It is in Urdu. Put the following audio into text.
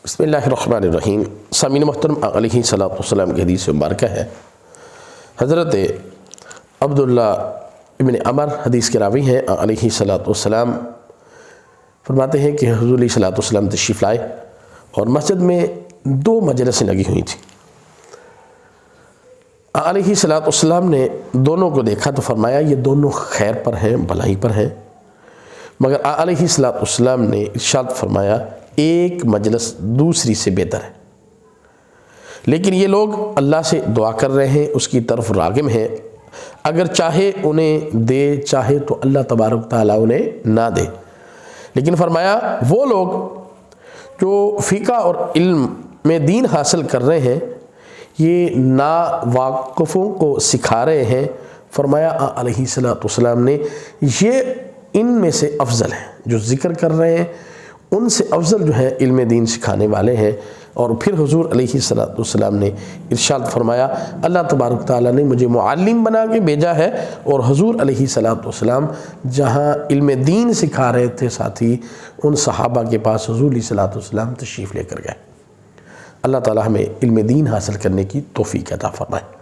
بسم اللہ الرحمن الرحیم۔ سامعین محترم، علیہ صلاۃ والسلام کی حدیث مبارکہ ہے۔ حضرت عبداللہ ابن عمر حدیث کے راوی ہیں۔ علیہ صلاۃ والسلام فرماتے ہیں کہ حضور علیہ صلاۃ والسلام تشریف لائے اور مسجد میں 2 مجلسیں لگی ہوئی تھیں۔ علیہ صلاۃ والسلام نے دونوں کو دیکھا تو فرمایا یہ دونوں خیر پر ہیں، بھلائی پر ہیں، مگر علیہ صلاۃ والسلام نے ارشاد فرمایا ایک مجلس دوسری سے بہتر ہے، لیکن یہ لوگ اللہ سے دعا کر رہے ہیں، اس کی طرف راغب ہیں، اگر چاہے انہیں دے، چاہے تو اللہ تبارک تعالیٰ انہیں نہ دے۔ لیکن فرمایا وہ لوگ جو فقہ اور علم میں دین حاصل کر رہے ہیں، یہ ناواقفوں کو سکھا رہے ہیں، فرمایا علیہ صلاۃ والسلام نے یہ ان میں سے افضل ہیں، جو ذکر کر رہے ہیں ان سے افضل جو ہے علم دین سکھانے والے ہیں۔ اور پھر حضور علیہ الصلوۃ والسلام نے ارشاد فرمایا اللہ تبارک تعالیٰ نے مجھے معلم بنا کے بھیجا ہے، اور حضور علیہ الصلوۃ والسلام جہاں علم دین سکھا رہے تھے، ساتھ ہی ان صحابہ کے پاس حضور علیہ الصلوۃ والسلام تشریف لے کر گئے۔ اللہ تعالیٰ ہمیں علم دین حاصل کرنے کی توفیق عطا فرمائے۔